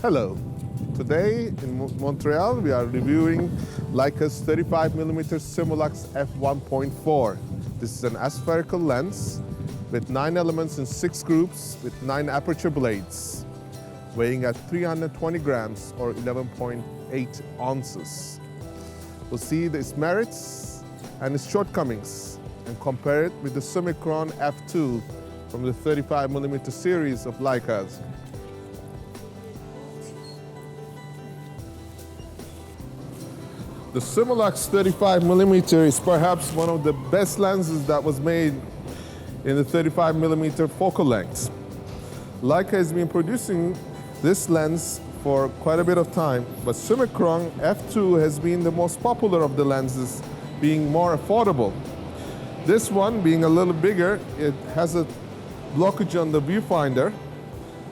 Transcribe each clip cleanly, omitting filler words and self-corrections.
Hello. Today in Montreal we are reviewing Leica's 35mm Summilux-M 1.4. This is an aspherical lens with 9 elements in 6 groups with 9 aperture blades, weighing at 320 grams or 11.8 ounces. We'll see its merits and its shortcomings and compare it with the Summicron f2 from the 35mm series of Leicas. The Summilux 35mm is perhaps one of the best lenses that was made in the 35mm focal length. Leica has been producing this lens for quite a bit of time, but Summicron f2 has been the most popular of the lenses, being more affordable. This one, being a little bigger, it has a blockage on the viewfinder,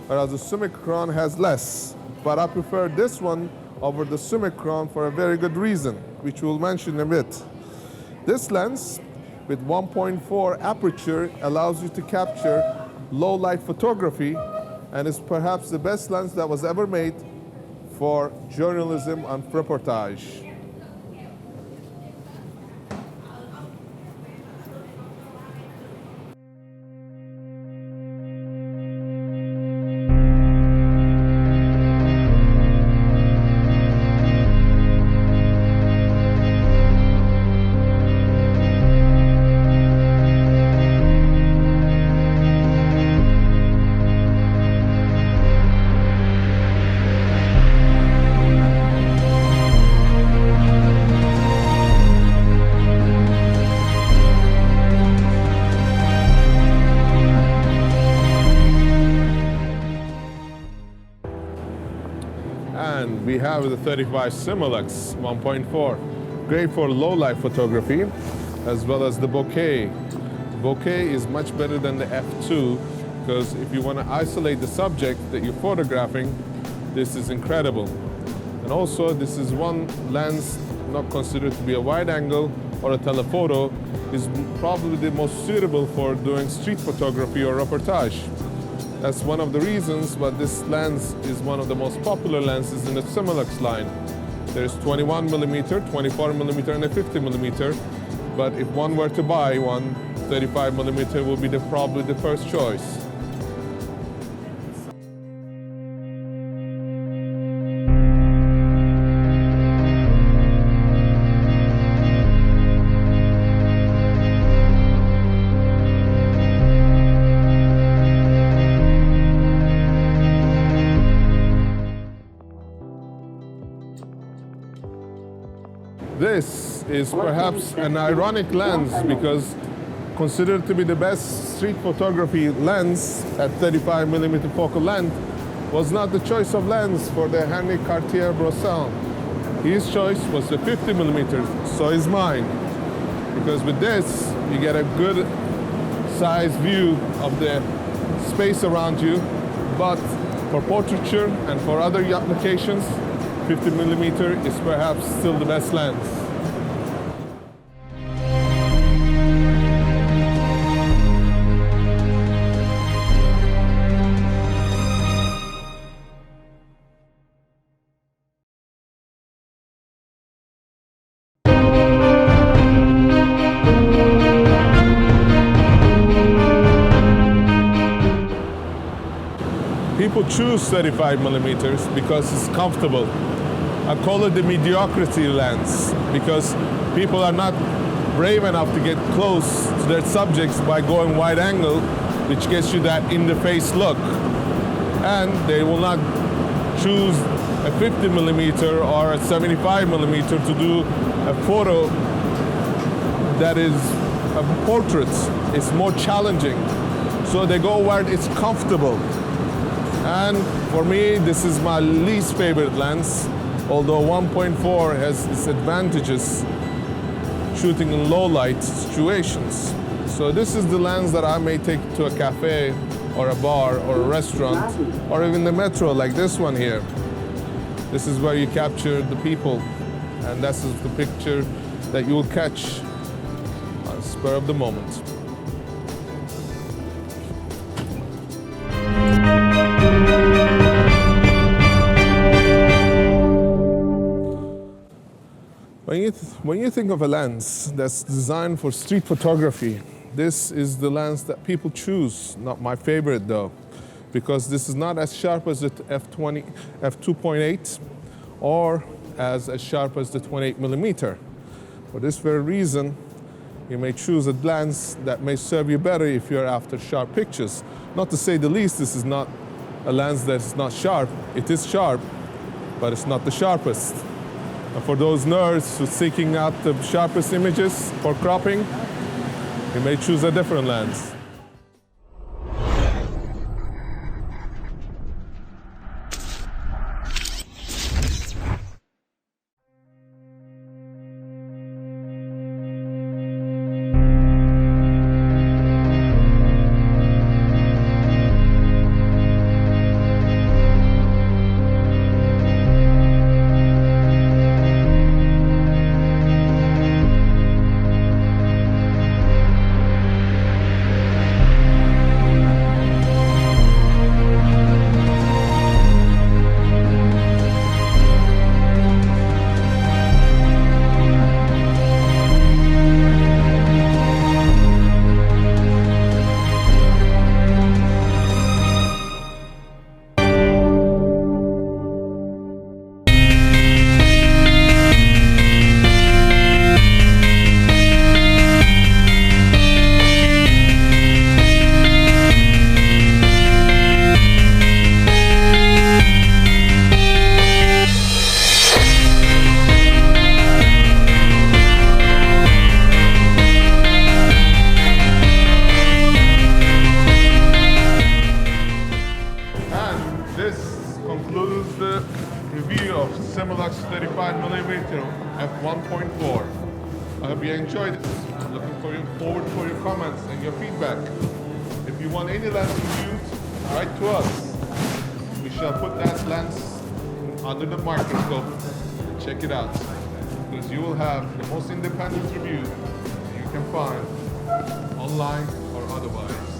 whereas the Summicron has less. But I prefer this one over the Summicron for a very good reason, which we'll mention in a bit. This lens with 1.4 aperture allows you to capture low light photography and is perhaps the best lens that was ever made for journalism and reportage. And we have the 35 Summilux 1.4, great for low light photography, as well as the bokeh. Bokeh is much better than the f2, because if you want to isolate the subject that you're photographing, this is incredible. And also, this is one lens not considered to be a wide angle or a telephoto, is probably the most suitable for doing street photography or reportage. That's one of the reasons why this lens is one of the most popular lenses in the Summilux line. There's 21mm, 24mm, and a 50mm, but if one were to buy one, 35mm would be probably the first choice. This is perhaps an ironic lens because considered to be the best street photography lens at 35mm focal length was not the choice of lens for the Henry Cartier-Bresson. His choice was the 50mm, so is mine. Because with this, you get a good size view of the space around you, but for portraiture and for other applications, 50mm is perhaps still the best lens. People choose 35mm because it's comfortable. I call it the mediocrity lens because people are not brave enough to get close to their subjects by going wide angle, which gets you that in-the-face look. And they will not choose a 50mm or a 75mm to do a photo that is a portrait. It's more challenging. So they go where it's comfortable. And for me, this is my least favorite lens, although 1.4 has its advantages shooting in low light situations. So this is the lens that I may take to a cafe or a bar or a restaurant or even the metro like this one here. This is where you capture the people, and this is the picture that you will catch on the spur of the moment. when you think of a lens that's designed for street photography, this is the lens that people choose. Not my favorite though, because this is not as sharp as the f2.8 or as sharp as the 28mm. For this very reason, you may choose a lens that may serve you better if you're after sharp pictures. Not to say the least, this is not a lens that's not sharp. It is sharp, but it's not the sharpest. And for those nerds who are seeking out the sharpest images for cropping, you may choose a different lens. Concludes the review of Summilux 35mm f1.4. I hope you enjoyed it. I'm looking forward for your comments and your feedback. If you want any lens reviewed, write to us. We shall put that lens under the microscope and check it out, because you will have the most independent review you can find online or otherwise.